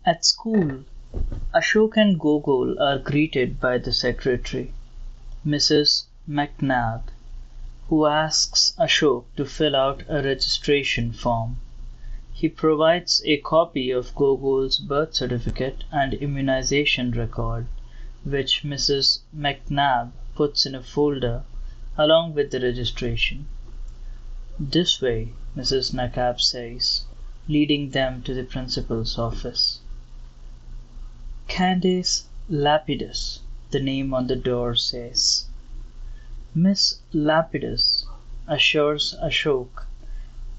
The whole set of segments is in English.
At school, Ashok and Gogol are greeted by the secretary, Mrs. McNabb, who asks Ashok to fill out a registration form. He provides a copy of Gogol's birth certificate and immunization record, which Mrs. McNabb puts in a folder along with the registration. "This way," Mrs. McNabb says, leading them to the principal's office. Candace Lapidus, the name on the door says. Miss Lapidus assures Ashok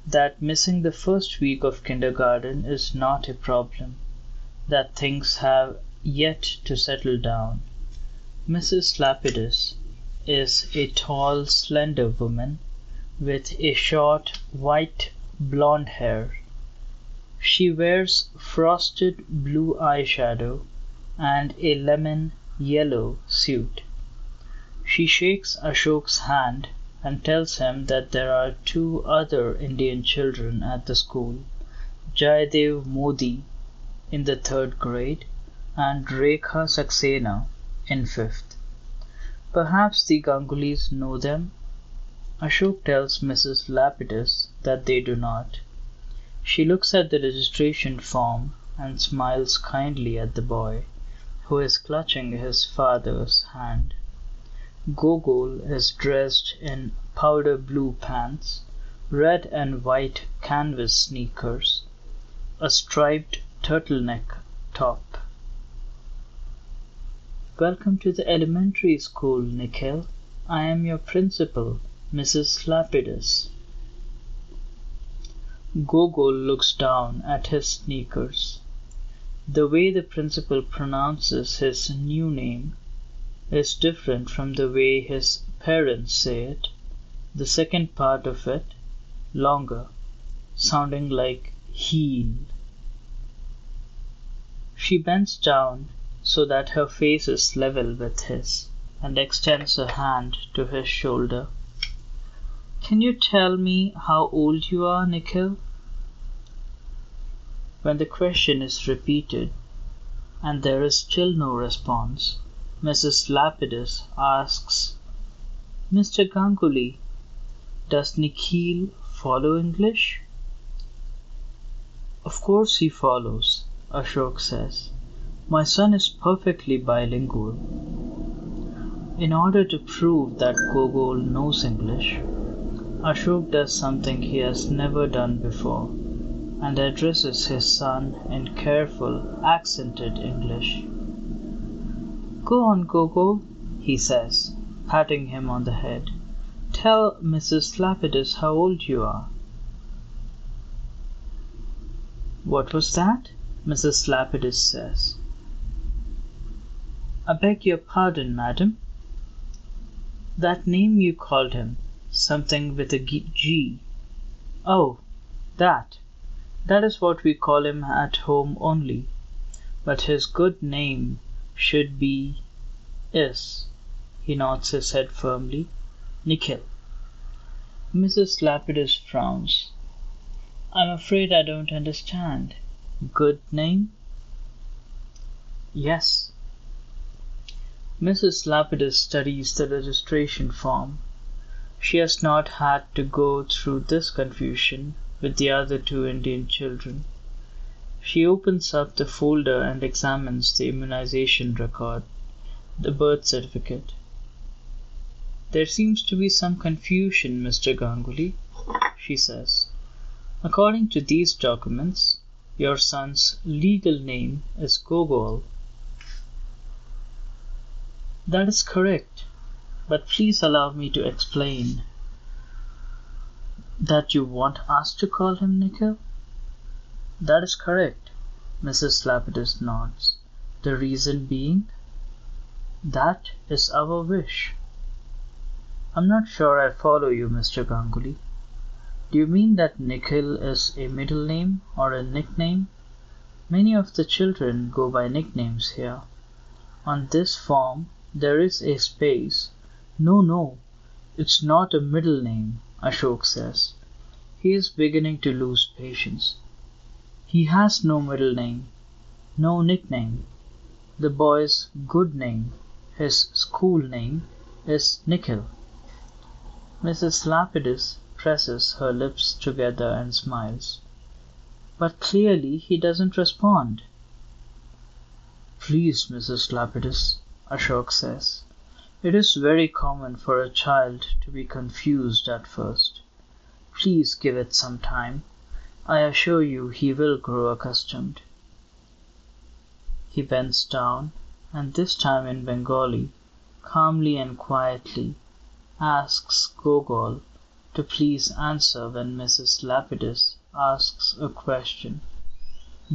that missing the first week of kindergarten is not a problem, that things have yet to settle down. Mrs. Lapidus is a tall, slender woman with a short, white, blonde hair. She wears frosted blue eyeshadow and a lemon yellow suit. She shakes Ashok's hand and tells him that there are two other Indian children at the school, Jaydev Modi in the 3rd grade and Rekha Saxena in 5th. Perhaps the Gangulis know them? Ashok tells Mrs. Lapidus that they do not. She looks at the registration form and smiles kindly at the boy, who is clutching his father's hand. Gogol is dressed in powder blue pants, red and white canvas sneakers, a striped turtleneck top. "Welcome to the elementary school, Nikhil. I am your principal, Mrs. Lapidus." Gogol looks down at his sneakers. The way the principal pronounces his new name is different from the way his parents say it, the second part of it longer, sounding like heel. She bends down so that her face is level with his and extends a hand to his shoulder. "Can you tell me how old you are, Nikhil?" When the question is repeated and there is still no response, Mrs. Lapidus asks, "Mr. Ganguly, does Nikhil follow English?" "Of course he follows," Ashok says. "My son is perfectly bilingual." In order to prove that Gogol knows English, Ashok does something he has never done before and addresses his son in careful, accented English. "Go on, Gogol," he says, patting him on the head. "Tell Mrs. Lapidus how old you are." "What was that?" Mrs. Lapidus says. "I beg your pardon, madam. That name you called him, something with a G. Oh, that. That is what we call him at home only. But his good name should be is," he nods his head firmly, "Nikhil." Mrs. Lapidus frowns. "I'm afraid I don't understand. Good name?" "Yes." Mrs. Lapidus studies the registration form. She has not had to go through this confusion with the other two Indian children. She opens up the folder and examines the immunization record, the birth certificate. "There seems to be some confusion, Mr. Ganguly," she says. "According to these documents, your son's legal name is Gogol." "That is correct, but please allow me to explain." "That you want us to call him Nikhil?" "That is correct," Mrs. Lapidus nods. "The reason being?" "That is our wish." "I'm not sure I follow you, Mr. Ganguly. Do you mean that Nikhil is a middle name or a nickname? Many of the children go by nicknames here. On this form there is a space. No, it's not a middle name," Ashok says. He is beginning to lose patience. "He has no middle name. No nickname. The boy's good name, his school name, is Nikhil. Mrs. Lapidus presses her lips together and smiles. But clearly he doesn't respond. "Please, Mrs. Lapidus," Ashok says. "It is very common for a child to be confused at first. Please give it some time. I assure you he will grow accustomed." He bends down, and this time in Bengali, calmly and quietly, asks Gogol to please answer when Mrs. Lapidus asks a question.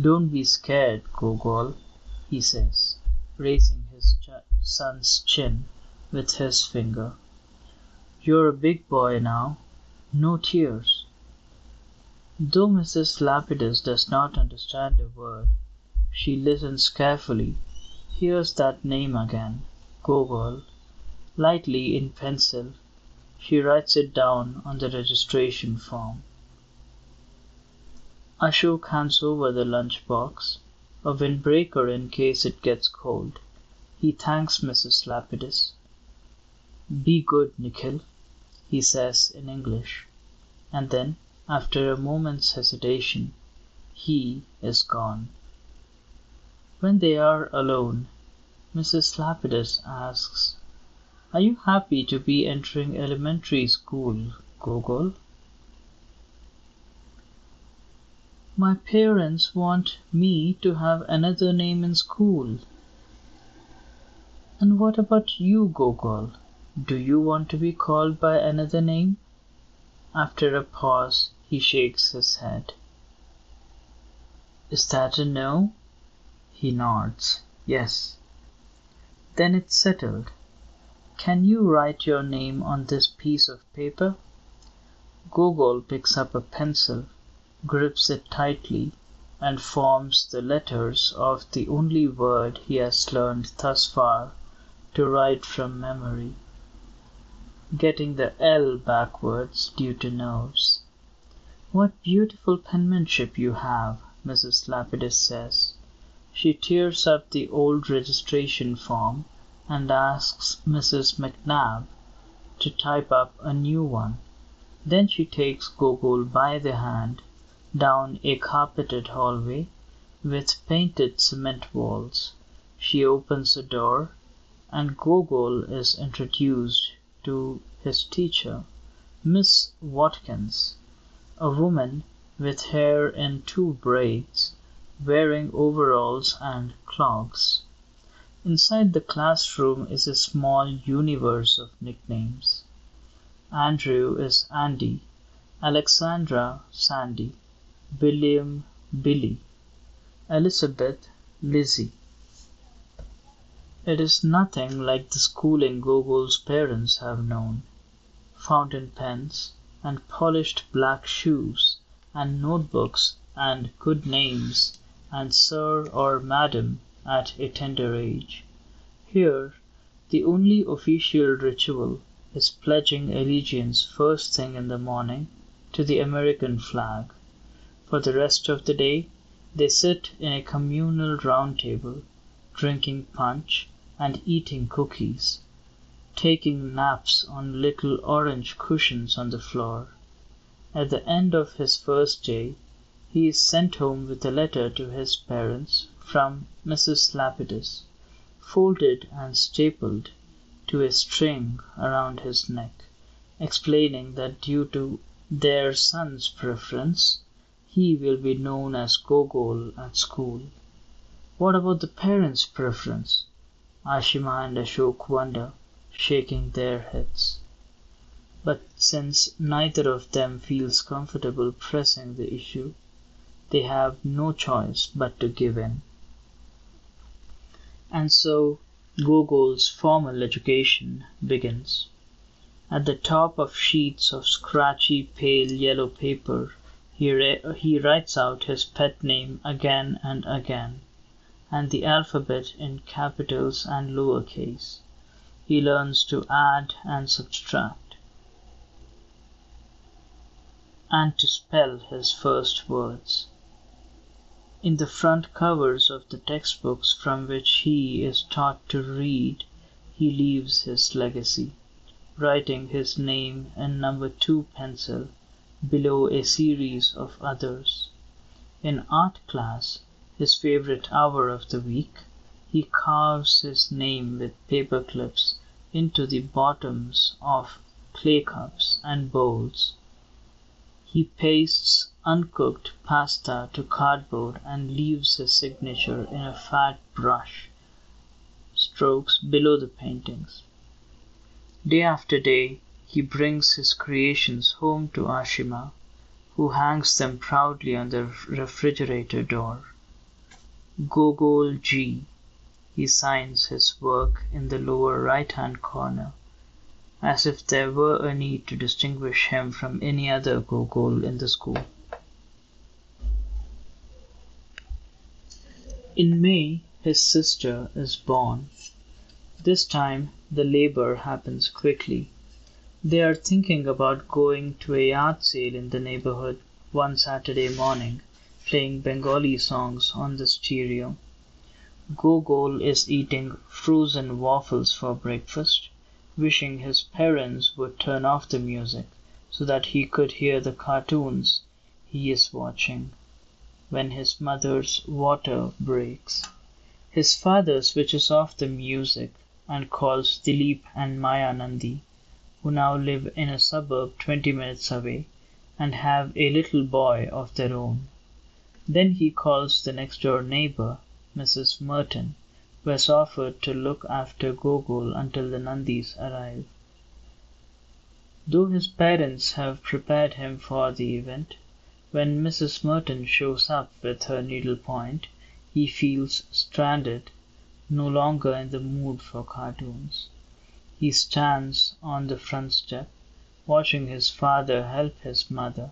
"Don't be scared, Gogol," he says, raising his son's chin with his finger. "You're a big boy now. No tears." Though Mrs. Lapidus does not understand a word, she listens carefully, hears that name again, Gogol. Lightly in pencil, she writes it down on the registration form. Ashok hands over the lunch box, a windbreaker in case it gets cold. He thanks Mrs. Lapidus. "Be good, Nikhil," he says in English, and then, after a moment's hesitation, he is gone. When they are alone, Mrs. Lapidus asks, "Are you happy to be entering elementary school, Gogol?" "My parents want me to have another name in school." "And what about you, Gogol? Do you want to be called by another name?" After a pause he shakes his head. "Is that a no?" He nods. "Yes." "Then it's settled. Can you write your name on this piece of paper?" Gogol picks up a pencil, grips it tightly, and forms the letters of the only word he has learned thus far to write from memory, getting the L backwards due to nerves. "What beautiful penmanship you have," Mrs. Lapidus says. She tears up the old registration form and asks Mrs. McNabb to type up a new one. Then she takes Gogol by the hand down a carpeted hallway with painted cement walls. She opens a door, and Gogol is introduced to his teacher, Miss Watkins, a woman with hair in 2 braids, wearing overalls and clogs. Inside the classroom is a small universe of nicknames. Andrew is Andy, Alexandra Sandy, William Billy, Elizabeth Lizzie. It is nothing like the schooling Gogol's parents have known. Fountain pens, and polished black shoes, and notebooks, and good names, and sir or madam at a tender age. Here the only official ritual is pledging allegiance first thing in the morning to the American flag. For the rest of the day they sit in a communal round table, drinking punch and eating cookies, taking naps on little orange cushions on the floor. At the end of his first day he is sent home with a letter to his parents from Mrs. Lapidus, folded and stapled to a string around his neck, explaining that due to their son's preference, he will be known as Gogol at school. What about the parents' preference? Ashima and Ashok wonder, shaking their heads. But since neither of them feels comfortable pressing the issue, they have no choice but to give in. And so Gogol's formal education begins. At the top of sheets of scratchy pale yellow paper he writes out his pet name again and again, and the alphabet in capitals and lower case. He learns to add and subtract, and to spell his first words. In the front covers of the textbooks from which he is taught to read, he leaves his legacy, writing his name in number 2 pencil below a series of others. In art class, his favorite hour of the week, he carves his name with paper clips into the bottoms of clay cups and bowls. He pastes uncooked pasta to cardboard and leaves his signature in a fat brush strokes below the paintings. Day after day, he brings his creations home to Ashima, who hangs them proudly on the refrigerator door. Gogol G. He signs his work in the lower right-hand corner, as if there were a need to distinguish him from any other Gogol in the school. In May, his sister is born. This time, the labor happens quickly. They are thinking about going to a yard sale in the neighborhood one Saturday morning, playing Bengali songs on the stereo. Gogol is eating frozen waffles for breakfast, wishing his parents would turn off the music so that he could hear the cartoons he is watching, when his mother's water breaks. His father switches off the music and calls Dilip and Maya Nandi, who now live in a suburb 20 minutes away and have a little boy of their own. Then he calls the next-door neighbor, Mrs. Merton, who has offered to look after Gogol until the Nandis arrive. Though his parents have prepared him for the event, when Mrs. Merton shows up with her needlepoint, he feels stranded, no longer in the mood for cartoons. He stands on the front step, watching his father help his mother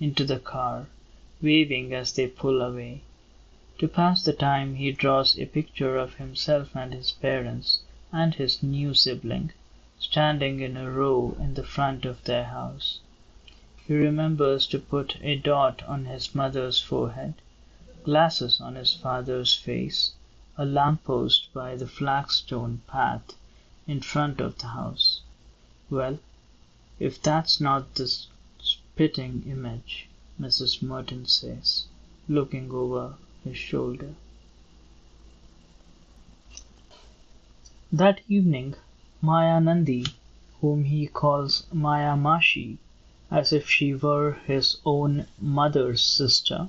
into the car, waving as they pull away. To pass the time, he draws a picture of himself and his parents and his new sibling, standing in a row in the front of their house. He remembers to put a dot on his mother's forehead, glasses on his father's face, a lamppost by the flagstone path in front of the house. Well, if that's not the spitting image, Mrs. Merton says, looking over his shoulder. That evening, Maya Nandi, whom he calls Maya Mashi, as if she were his own mother's sister,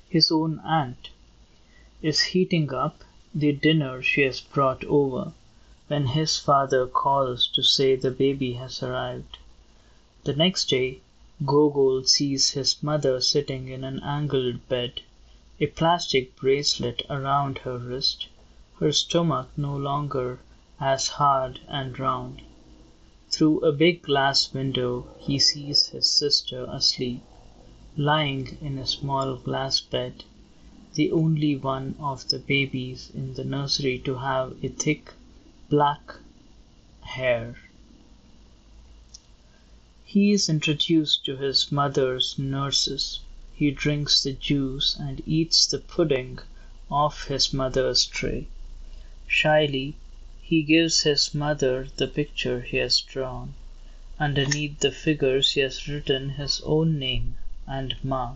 his own aunt, is heating up the dinner she has brought over when his father calls to say the baby has arrived. The next day, Gogol sees his mother sitting in an angled bed, a plastic bracelet around her wrist, her stomach no longer as hard and round. Through a big glass window he sees his sister asleep, lying in a small glass bed, the only one of the babies in the nursery to have a thick black hair. He is introduced to his mother's nurses. He drinks the juice and eats the pudding off his mother's tray. Shyly, he gives his mother the picture he has drawn. Underneath the figures he has written his own name and Ma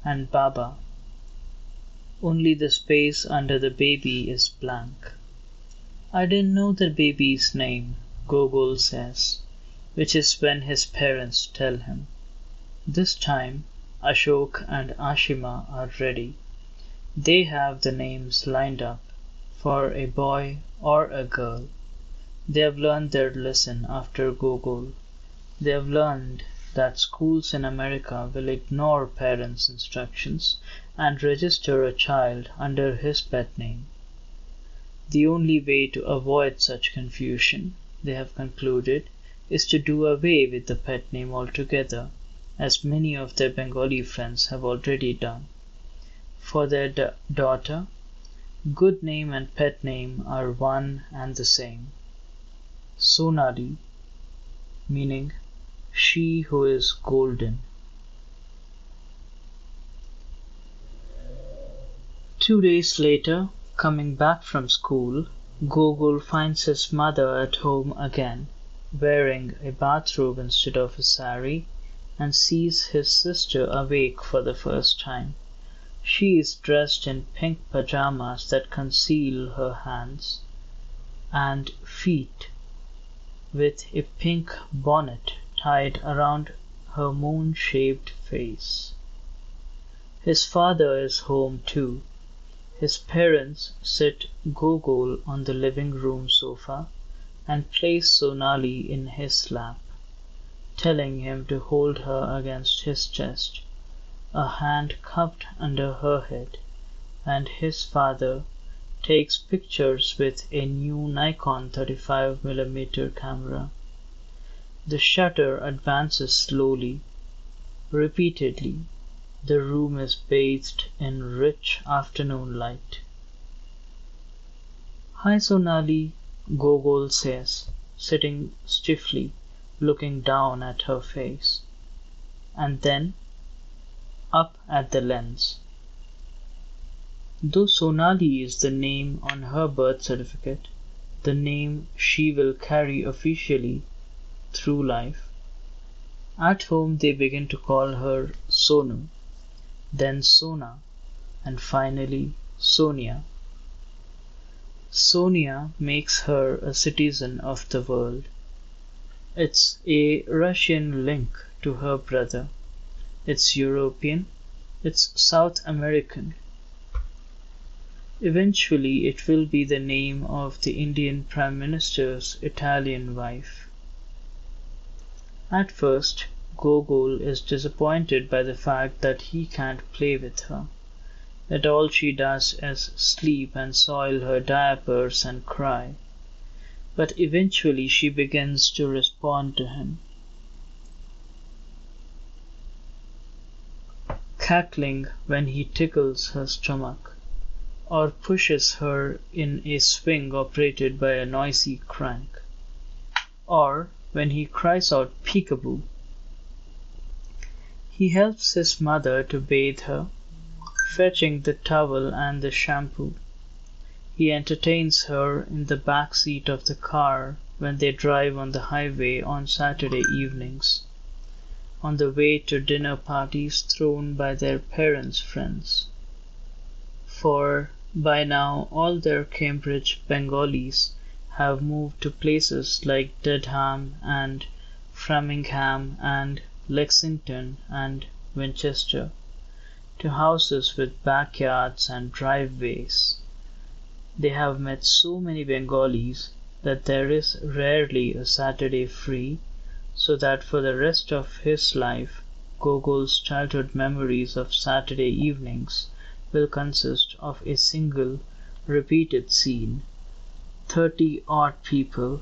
and Baba. Only the space under the baby is blank. I didn't know the baby's name, Gogol says, which is when his parents tell him. This time, Ashok and Ashima are ready. They have the names lined up for a boy or a girl. They have learned their lesson after Gogol. They have learned that schools in America will ignore parents' instructions and register a child under his pet name. The only way to avoid such confusion, they have concluded, is to do away with the pet name altogether, as many of their Bengali friends have already done. For their daughter, good name and pet name are one and the same. Sonali, meaning she who is golden. 2 days later, coming back from school, Gogol finds his mother at home again, wearing a bathrobe instead of a sari, and sees his sister awake for the first time. She is dressed in pink pajamas that conceal her hands and feet, with a pink bonnet tied around her moon-shaped face. His father is home too. His parents sit Gogol on the living room sofa and place Sonali in his lap, telling him to hold her against his chest, a hand cupped under her head, and his father takes pictures with a new Nikon 35mm camera. The shutter advances slowly, repeatedly. The room is bathed in rich afternoon light. "Hi, Sonali," Gogol says, sitting stiffly, looking down at her face, and then up at the lens. Though Sonali is the name on her birth certificate, the name she will carry officially through life, at home they begin to call her Sonu, then Sona, and finally Sonia. Sonia makes her a citizen of the world. It's a Russian link to her brother. It's European. It's South American. Eventually it will be the name of the Indian Prime Minister's Italian wife. At first, Gogol is disappointed by the fact that he can't play with her, that all she does is sleep and soil her diapers and cry. But eventually she begins to respond to him, cackling when he tickles her stomach, or pushes her in a swing operated by a noisy crank, or when he cries out peekaboo. He helps his mother to bathe her, fetching the towel and the shampoo. He entertains her in the back seat of the car when they drive on the highway on Saturday evenings, on the way to dinner parties thrown by their parents' friends. For by now all their Cambridge Bengalis have moved to places like Dedham and Framingham and Lexington and Winchester, to houses with backyards and driveways. They have met so many Bengalis that there is rarely a Saturday free, so that for the rest of his life Gogol's childhood memories of Saturday evenings will consist of a single repeated scene: 30-odd people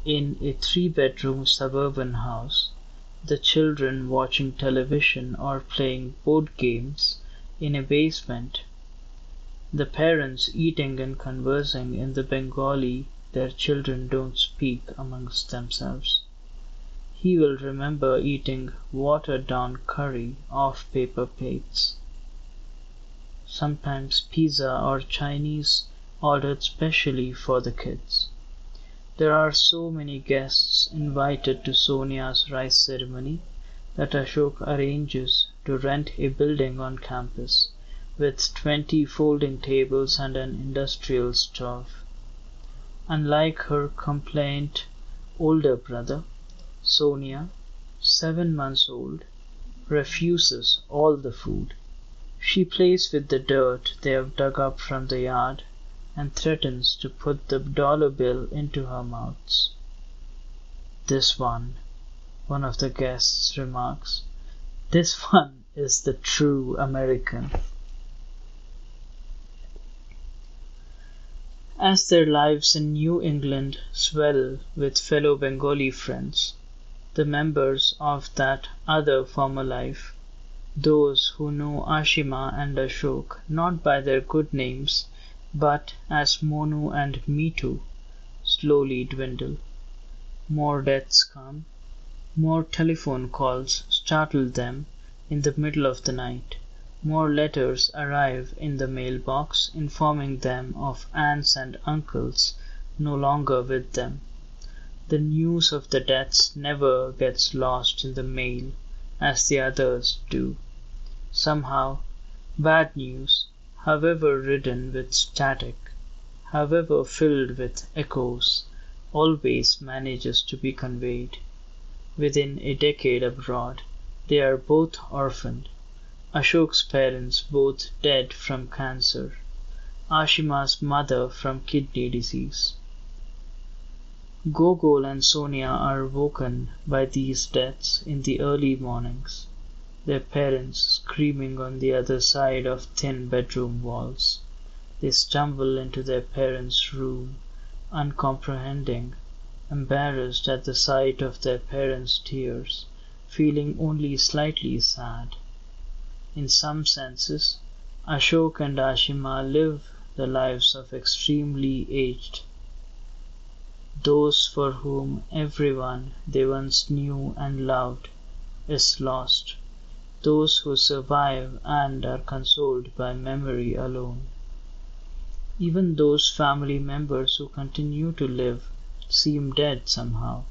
in a 3-bedroom suburban house, the children watching television or playing board games in a basement, the parents eating and conversing in the Bengali their children don't speak amongst themselves. He will remember eating watered-down curry off paper plates, sometimes pizza or Chinese ordered specially for the kids. There are so many guests invited to Sonia's rice ceremony that Ashok arranges to rent a building on campus with 20 folding tables and an industrial stove. Unlike her complaint older brother, Sonia, 7 months old, refuses all the food. She plays with the dirt they have dug up from the yard and threatens to put the dollar bill into her mouth. "This one," one of the guests remarks, "this one is the true American." As their lives in New England swell with fellow Bengali friends, the members of that other former life, those who know Ashima and Ashok not by their good names but as Monu and Meetu, slowly dwindle. More deaths come, more telephone calls startle them in the middle of the night, More letters arrive in the mailbox informing them of aunts and uncles no longer with them. The news of the deaths never gets lost in the mail as the others do. Somehow, bad news, however ridden with static, however filled with echoes, always manages to be conveyed. Within a decade abroad, they are both orphaned. Ashok's parents both dead from cancer. Ashima's mother from kidney disease. Gogol and Sonia are woken by these deaths in the early mornings, their parents screaming on the other side of thin bedroom walls. They stumble into their parents' room, uncomprehending, embarrassed at the sight of their parents' tears, feeling only slightly sad. In some senses, Ashok and Ashima live the lives of extremely aged, those for whom everyone they once knew and loved is lost, those who survive and are consoled by memory alone. Even those family members who continue to live seem dead somehow,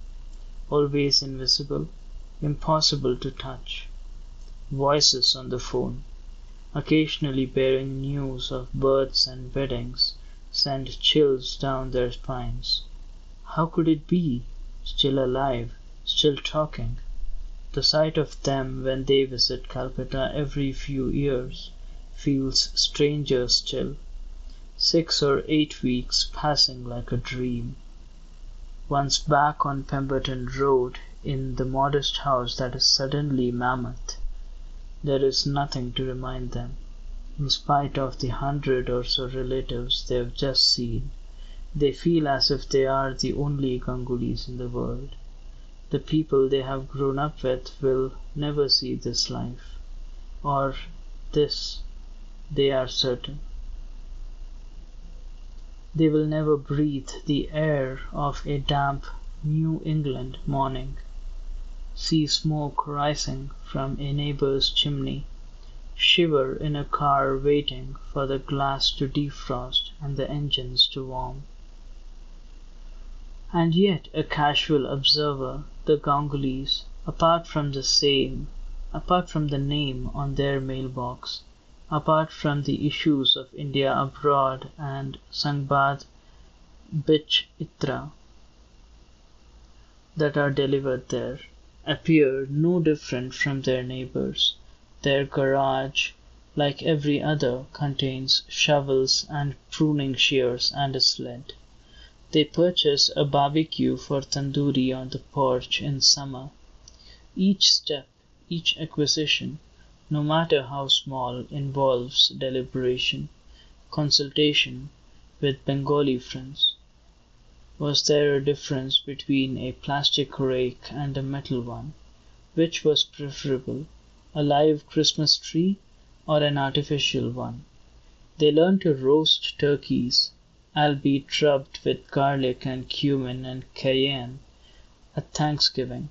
always invisible, impossible to touch. Voices on the phone, occasionally bearing news of births and weddings, send chills down their spines. How could it be? Still alive, still talking. The sight of them when they visit Calcutta every few years feels stranger still. 6 or 8 weeks passing like a dream. Once back on Pemberton Road, in the modest house that is suddenly mammoth, there is nothing to remind them, in spite of the 100 or so relatives they have just seen. They feel as if they are the only Gangulis in the world. The people they have grown up with will never see this life, or this, they are certain. They will never breathe the air of a damp New England morning, see smoke rising from a neighbor's chimney, shiver in a car waiting for the glass to defrost and the engines to warm. And yet a casual observer, the Gangulis, apart from the name on their mailbox, apart from the issues of India Abroad and Sangbad Bich Itra that are delivered there, appear no different from their neighbors. Their garage, like every other, contains shovels and pruning shears and a sled. They purchase a barbecue for tandoori on the porch in summer. Each step, each acquisition, no matter how small, involves deliberation, consultation with Bengali friends. Was there a difference between a plastic rake and a metal one? Which was preferable, a live Christmas tree or an artificial one? They learned to roast turkeys, albeit rubbed with garlic and cumin and cayenne, at Thanksgiving,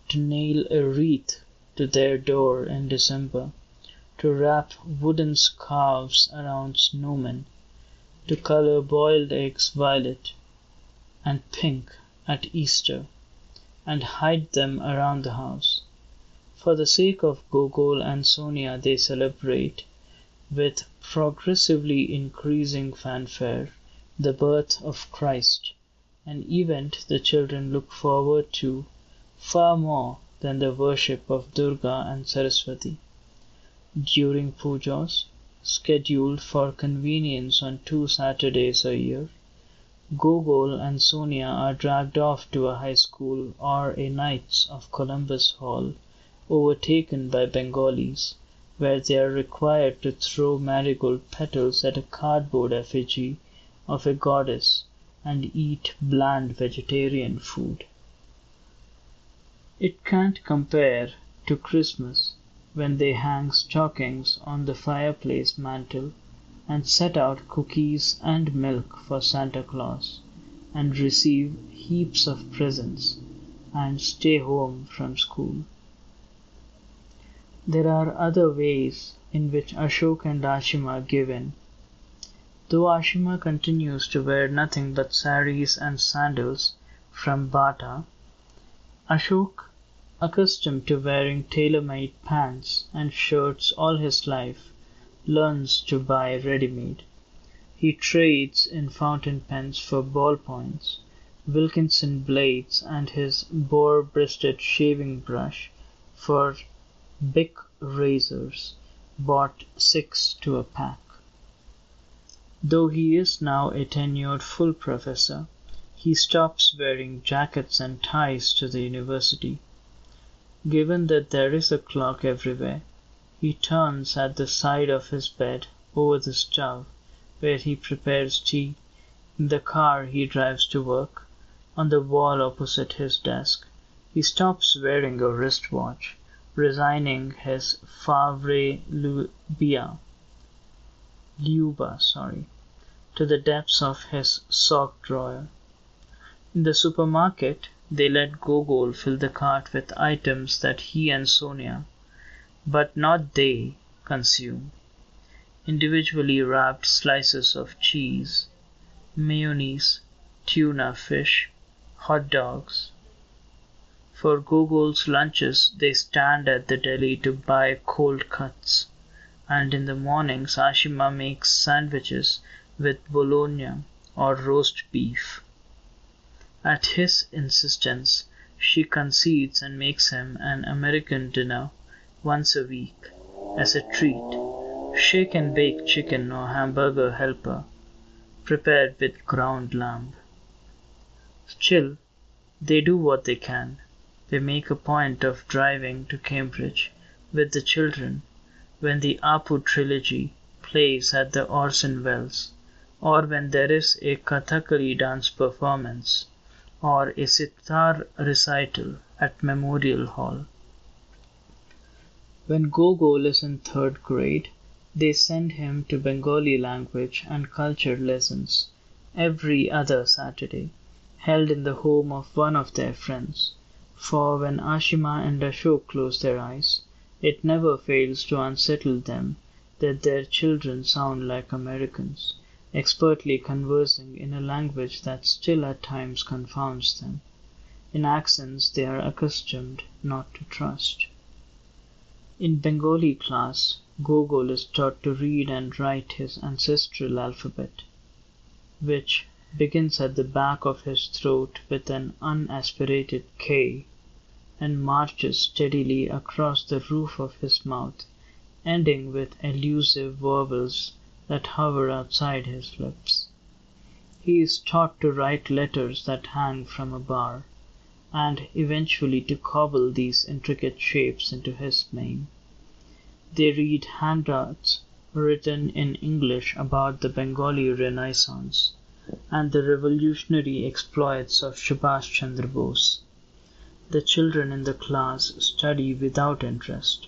to nail a wreath to their door in December, to wrap wooden scarves around snowmen, to color boiled eggs violet and pink at Easter, and hide them around the house. For the sake of Gogol and Sonia they celebrate, with progressively increasing fanfare, the birth of Christ, an event the children look forward to far more than the worship of Durga and Saraswati. During pujas, scheduled for convenience on 2 Saturdays a year, Gogol and Sonia are dragged off to a high school or a Knights of Columbus hall, overtaken by Bengalis, where they are required to throw marigold petals at a cardboard effigy of a goddess and eat bland vegetarian food. It can't compare to Christmas, when they hang stockings on the fireplace mantel and set out cookies and milk for Santa Claus, and receive heaps of presents and stay home from school. There are other ways in which Ashok and Ashima give in. Though Ashima continues to wear nothing but saris and sandals from Bata, Ashok, accustomed to wearing tailor-made pants and shirts all his life, learns to buy ready-made. He trades in fountain pens for ballpoints, Wilkinson blades and his boar-breasted shaving brush for Bic razors, bought 6 to a pack. Though he is now a tenured full professor, he stops wearing jackets and ties to the university. Given that there is a clock everywhere, he turns at the side of his bed over the stove, where he prepares tea, in the car he drives to work, on the wall opposite his desk. He stops wearing a wristwatch, resigning his Favre Luba, to the depths of his sock drawer. In the supermarket, they let Gogol fill the cart with items that he and Sonia, but not they, consume. Individually wrapped slices of cheese, mayonnaise, tuna fish, hot dogs. For Gogol's lunches, they stand at the deli to buy cold cuts, and in the mornings Ashima makes sandwiches with bologna or roast beef. At his insistence, she concedes and makes him an American dinner once a week, as a treat, shake and bake chicken or hamburger helper, prepared with ground lamb. Still, they do what they can. They make a point of driving to Cambridge with the children when the Apu trilogy plays at the Orson Welles, or when there is a Kathakali dance performance, or a sitar recital at Memorial Hall. When Gogol is in 3rd grade, they send him to Bengali language and culture lessons every other Saturday, held in the home of one of their friends, for when Ashima and Ashok close their eyes, it never fails to unsettle them that their children sound like Americans, expertly conversing in a language that still at times confounds them, in accents they are accustomed not to trust. In Bengali class, Gogol is taught to read and write his ancestral alphabet, which begins at the back of his throat with an unaspirated K and marches steadily across the roof of his mouth, ending with elusive vowels that hover outside his lips. He is taught to write letters that hang from a bar, and eventually to cobble these intricate shapes into his name. They read handouts written in English about the Bengali Renaissance and the revolutionary exploits of Subhash Chandra Bose. The children in the class study without interest,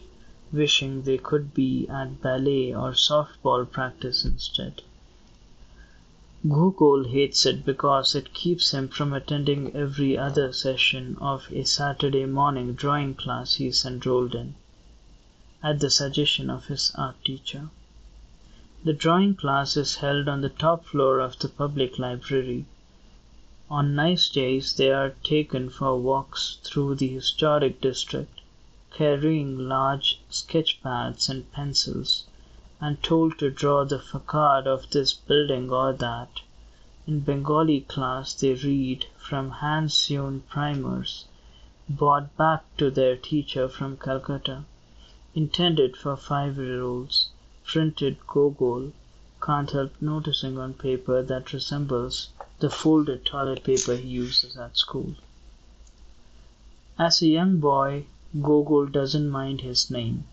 wishing they could be at ballet or softball practice instead. Gogol hates it because it keeps him from attending every other session of a Saturday morning drawing class he is enrolled in, at the suggestion of his art teacher. The drawing class is held on the top floor of the public library. On nice days they are taken for walks through the historic district, carrying large sketch pads and pencils, and told to draw the facade of this building or that. In Bengali class they read from hand-sewn primers, brought back to their teacher from Calcutta, intended for 5-year-olds, printed Gogol can't help noticing on paper that resembles the folded toilet paper he uses at school. As a young boy, Gogol doesn't mind his name.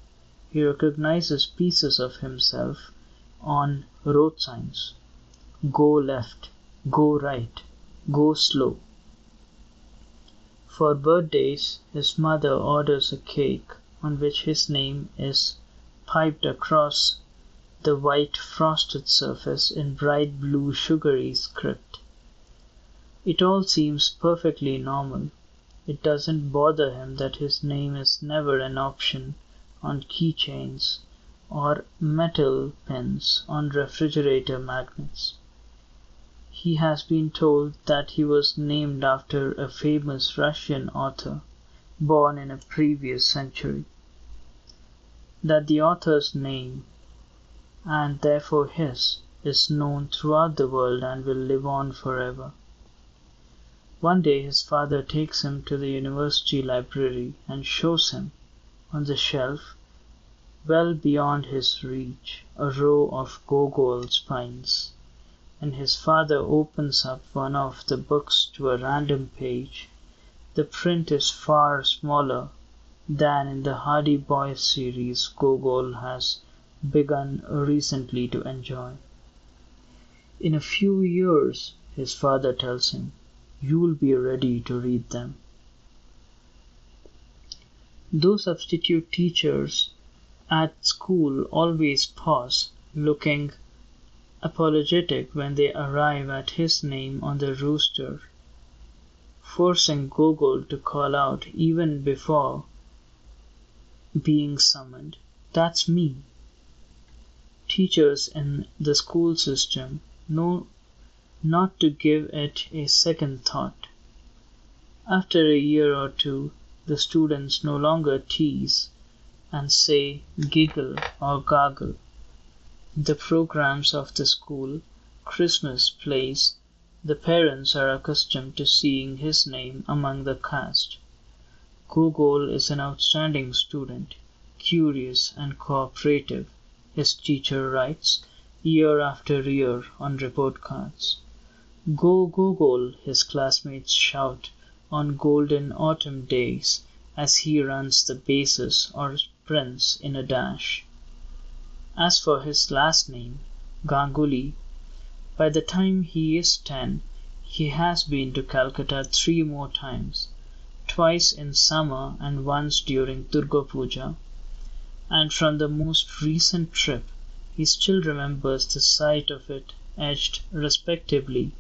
He recognizes pieces of himself on road signs. Go left, go right, go slow. For birthdays, his mother orders a cake on which his name is piped across the white frosted surface in bright blue sugary script. It all seems perfectly normal. It doesn't bother him that his name is never an option on keychains or metal pins on refrigerator magnets. He has been told that he was named after a famous Russian author born in a previous century, that the author's name, and therefore his, is known throughout the world and will live on forever. One day his father takes him to the university library and shows him, on the shelf, well beyond his reach, a row of Gogol spines. And his father opens up one of the books to a random page. The print is far smaller than in the Hardy Boys series Gogol has begun recently to enjoy. In a few years, his father tells him, you'll be ready to read them. Though substitute teachers at school always pause, looking apologetic when they arrive at his name on the roster, forcing Gogol to call out even before being summoned, "That's me." Teachers in the school system know not to give it a second thought. After a year or two, the students no longer tease and say giggle or gargle. The programs of the school, Christmas plays, the parents are accustomed to seeing his name among the cast. Gogol is an outstanding student, curious and cooperative, his teacher writes, year after year on report cards. Go Gogol, his classmates shout on golden autumn days as he runs the bases or sprints in a dash. As for his last name, Ganguly, by the time he is 10, he has been to Calcutta 3 more times, twice in summer and once during Durga Puja, and from the most recent trip he still remembers the sight of it etched respectively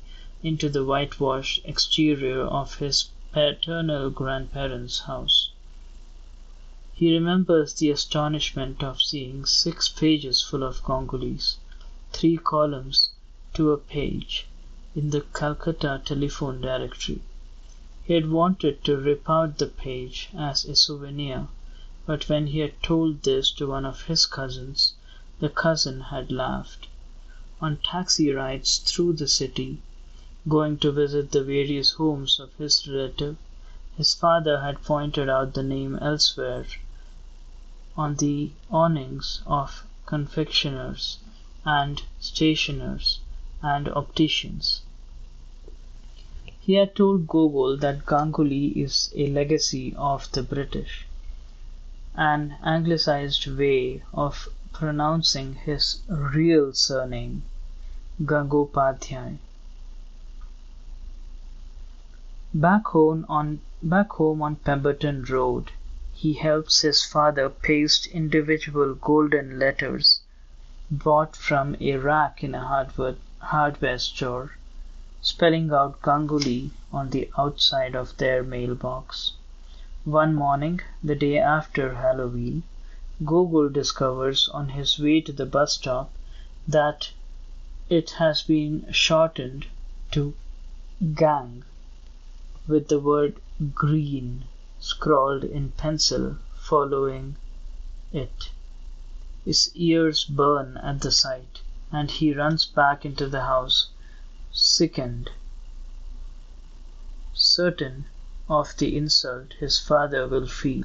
into the whitewashed exterior of his paternal grandparents' house. He remembers the astonishment of seeing 6 pages full of Gangulys, 3 columns to a page, in the Calcutta telephone directory. He had wanted to rip out the page as a souvenir, but when he had told this to one of his cousins, the cousin had laughed. On taxi rides through the city, going to visit the various homes of his relative, his father had pointed out the name elsewhere on the awnings of confectioners and stationers and opticians. He had told Gogol that Ganguly is a legacy of the British, an anglicized way of pronouncing his real surname, Gangopadhyay. Back home on Pemberton Road, he helps his father paste individual golden letters bought from a rack in a hardware store, spelling out Ganguly on the outside of their mailbox. One morning, the day after Halloween, Gogol discovers on his way to the bus stop that it has been shortened to Gang, with the word green scrawled in pencil following it. His ears burn at the sight, and he runs back into the house, sickened, certain of the insult his father will feel.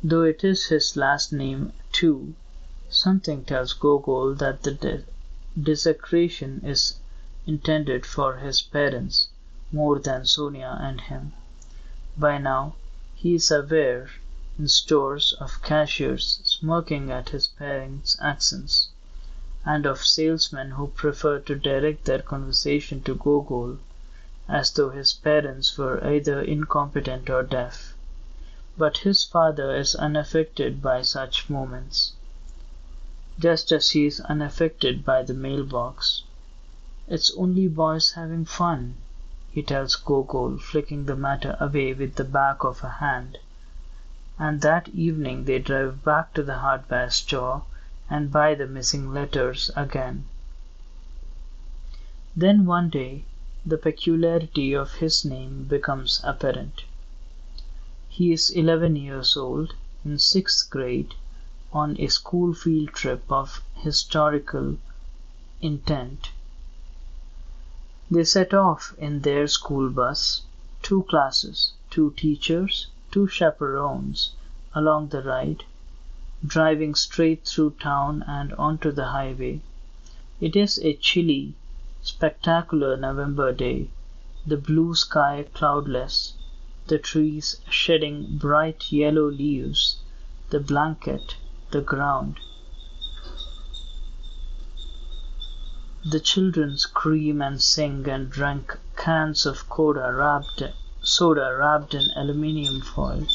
Though it is his last name too, something tells Gogol that the desecration is intended for his parents more than Sonia and him. By now, he is aware in stores of cashiers smirking at his parents' accents, and of salesmen who prefer to direct their conversation to Gogol, as though his parents were either incompetent or deaf. But his father is unaffected by such moments, just as he is unaffected by the mailbox. "It's only boys having fun," he tells Gogol, flicking the matter away with the back of a hand. and that evening they drive back to the hardware store and buy the missing letters again. Then one day the peculiarity of his name becomes apparent. He is 11 years old, in 6th grade, on a school field trip of historical intent. They set off in their school bus, 2 classes, 2 teachers, 2 chaperones, along the ride, driving straight through town and onto the highway. It is a chilly, spectacular November day, the blue sky cloudless, the trees shedding bright yellow leaves, the blanket, the ground. The children scream and sing and drink cans of soda wrapped in aluminium foil.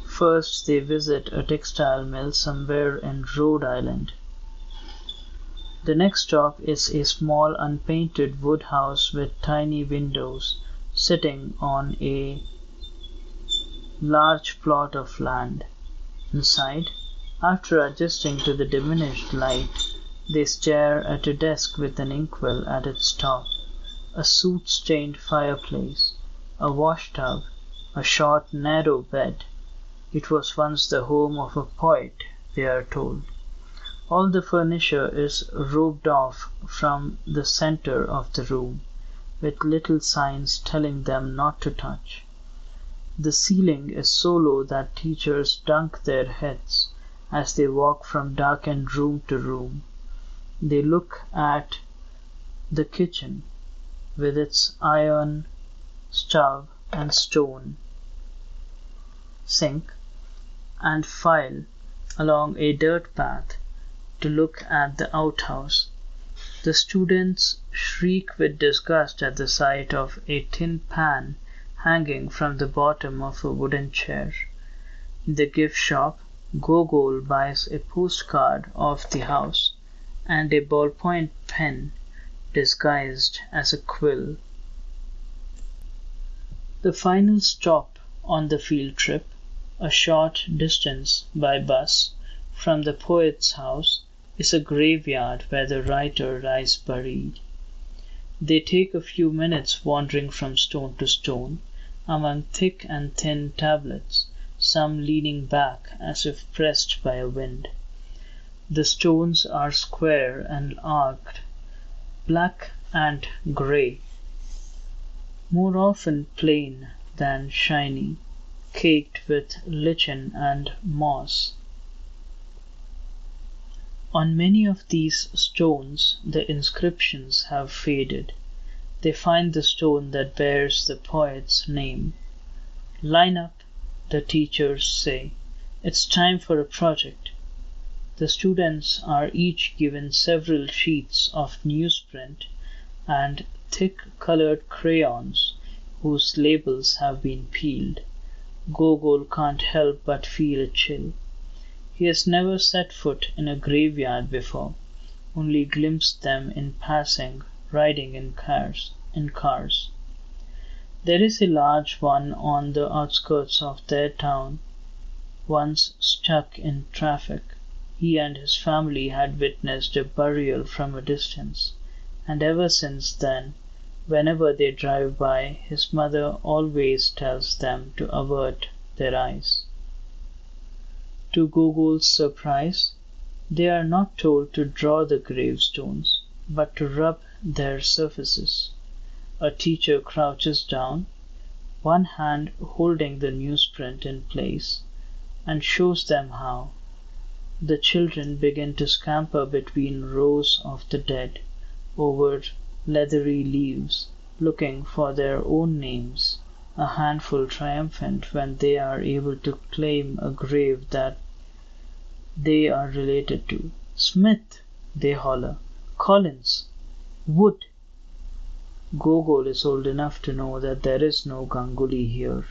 First they visit a textile mill somewhere in Rhode Island. The next stop is a small unpainted wood house with tiny windows sitting on a large plot of land. Inside, after adjusting to the diminished light, they stare at a desk with an inkwell at its top, a soot-stained fireplace, a washtub, a short, narrow bed. It was once the home of a poet, they are told. All the furniture is roped off from the center of the room, with little signs telling them not to touch. The ceiling is so low that teachers dunk their heads as they walk from darkened room to room. They look at the kitchen with its iron stove and stone sink, and file along a dirt path to look at the outhouse. The students shriek with disgust at the sight of a tin pan hanging from the bottom of a wooden chair. In the gift shop, Gogol buys a postcard of the house and a ballpoint pen disguised as a quill. The final stop on the field trip, a short distance by bus from the poet's house, is a graveyard where the writer lies buried. They take a few minutes wandering from stone to stone among thick and thin tablets, some leaning back as if pressed by a wind. The stones are square and arched, black and grey, more often plain than shiny, caked with lichen and moss. On many of these stones the inscriptions have faded. They find the stone that bears the poet's name. "Line up," the teachers say. "It's time for a project." The students are each given several sheets of newsprint and thick colored crayons whose labels have been peeled. Gogol can't help but feel a chill. He has never set foot in a graveyard before, only glimpsed them in passing, riding in cars. There is a large one on the outskirts of their town, once stuck in traffic. He and his family had witnessed a burial from a distance, and ever since then, whenever they drive by, his mother always tells them to avert their eyes. To Gogol's surprise, they are not told to draw the gravestones, but to rub their surfaces. A teacher crouches down, one hand holding the newsprint in place, and shows them how. The children begin to scamper between rows of the dead, over leathery leaves, looking for their own names, a handful triumphant when they are able to claim a grave that they are related to. "Smith!" they holler. "Collins! Wood!" Gogol is old enough to know that there is no Ganguly here.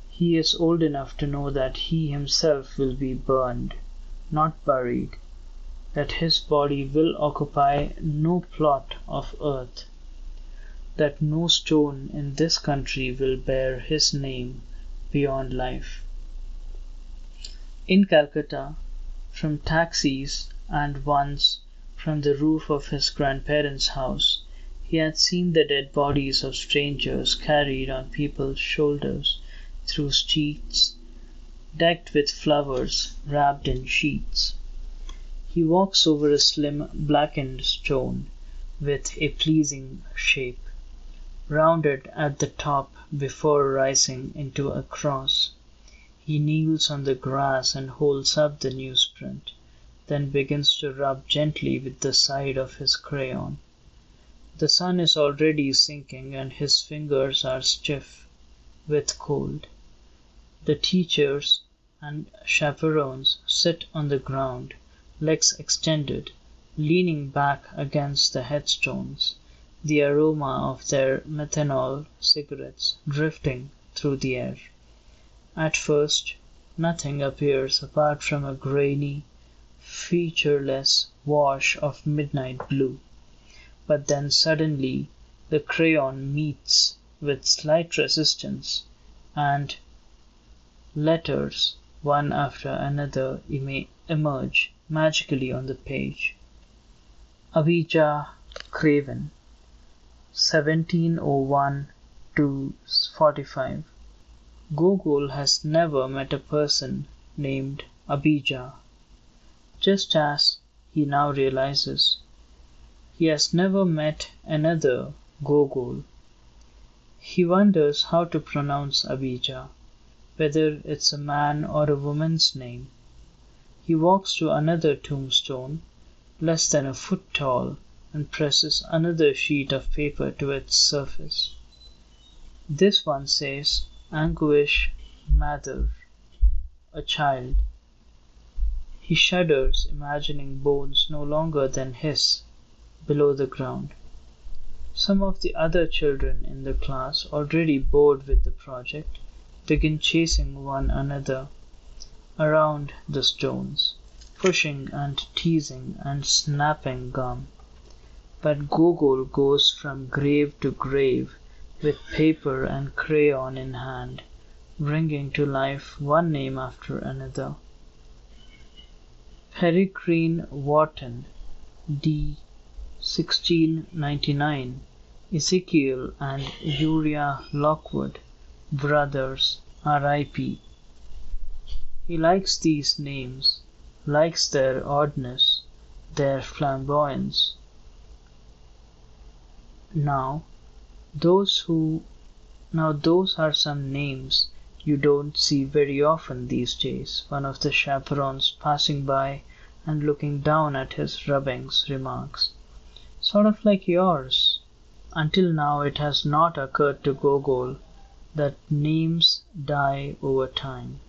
He is old enough to know that he himself will be burned, not buried, that his body will occupy no plot of earth, that no stone in this country will bear his name beyond life. In Calcutta, from taxis and once from the roof of his grandparents' house, he had seen the dead bodies of strangers carried on people's shoulders through streets decked with flowers wrapped in sheets. He walks over a slim blackened stone with a pleasing shape, rounded at the top before rising into a cross. He kneels on the grass and holds up the newsprint, then begins to rub gently with the side of his crayon. The sun is already sinking and his fingers are stiff with cold. The teachers and chaperones sit on the ground, legs extended, leaning back against the headstones, the aroma of their methanol cigarettes drifting through the air. At first, nothing appears apart from a grainy, featureless wash of midnight blue. But then suddenly the crayon meets with slight resistance, and letters, one after another, emerge magically on the page. Abijah Craven, 1701 to 45. Gogol has never met a person named Abijah, just as he now realizes. He has never met another Gogol. He wonders how to pronounce Abijah, whether it's a man or a woman's name. He walks to another tombstone, less than a foot tall, and presses another sheet of paper to its surface. This one says, Anguish Mather, a child. He shudders, imagining bones no longer than his below the ground. Some of the other children in the class, already bored with the project, begin chasing one another around the stones, pushing and teasing and snapping gum. But Gogol goes from grave to grave with paper and crayon in hand, bringing to life one name after another. Peregrine Wharton, d. 1699, Ezekiel and Uriah Lockwood, brothers, R.I.P. He likes these names, likes their oddness, their flamboyance. Now those are some names you don't see very often these days, one of the chaperons passing by and looking down at his rubbings remarks. Sort of like yours. Until now it has not occurred to Gogol that names die over time,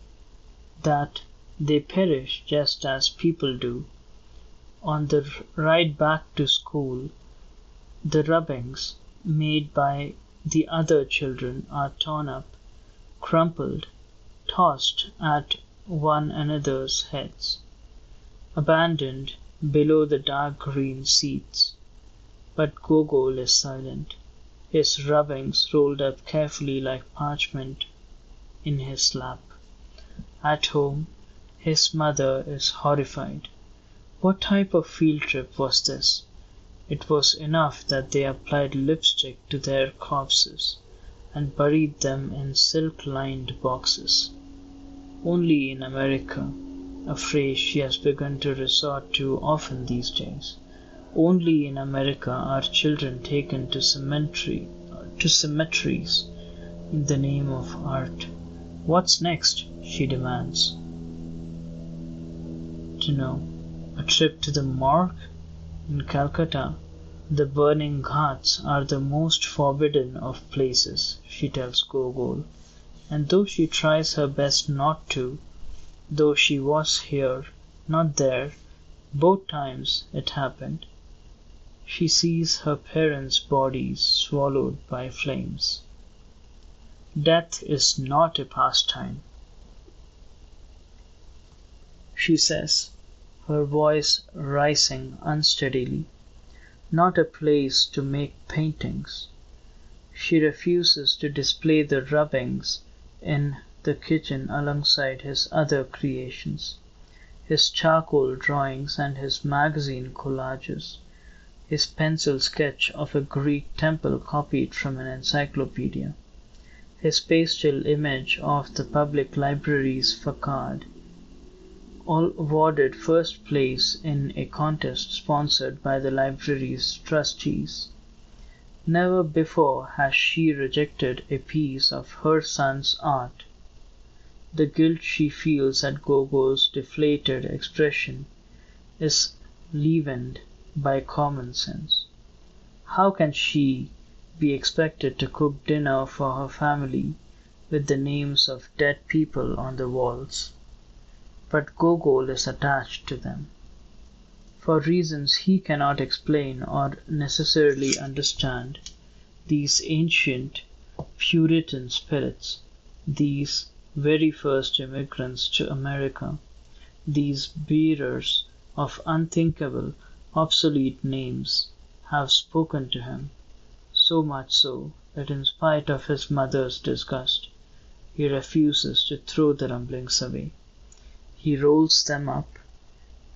that they perish just as people do. On the ride back to school, the rubbings made by the other children are torn up, crumpled, tossed at one another's heads, abandoned below the dark green seats. But Gogol is silent, his rubbings rolled up carefully like parchment in his lap. At home, his mother is horrified. What type of field trip was this? It was enough that they applied lipstick to their corpses and buried them in silk-lined boxes. Only in America, a phrase she has begun to resort to often these days. Only in America are children taken to cemeteries in the name of art. What's next? She demands. To know. A trip to the morgue? In Calcutta, the burning ghats are the most forbidden of places, she tells Gogol, and though she tries her best not to, though she was here, not there, both times it happened, she sees her parents' bodies swallowed by flames. Death is not a pastime, she says, her voice rising unsteadily, not a place to make paintings. She refuses to display the rubbings in the kitchen alongside his other creations, his charcoal drawings and his magazine collages, his pencil sketch of a Greek temple copied from an encyclopedia, his pastel image of the public library's facade, all awarded first place in a contest sponsored by the library's trustees. Never before has she rejected a piece of her son's art. The guilt she feels at Gogol's deflated expression is leavened by common sense. How can she be expected to cook dinner for her family with the names of dead people on the walls? But Gogol is attached to them, for reasons he cannot explain or necessarily understand. These ancient Puritan spirits, these very first immigrants to America, these bearers of unthinkable, obsolete names, have spoken to him, so much so that in spite of his mother's disgust, he refuses to throw the rumblings away. He rolls them up,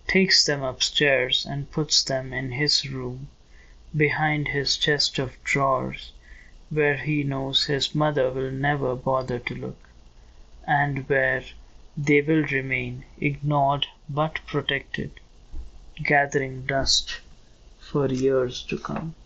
takes them upstairs and puts them in his room, behind his chest of drawers, where he knows his mother will never bother to look, and where they will remain ignored but protected, gathering dust for years to come.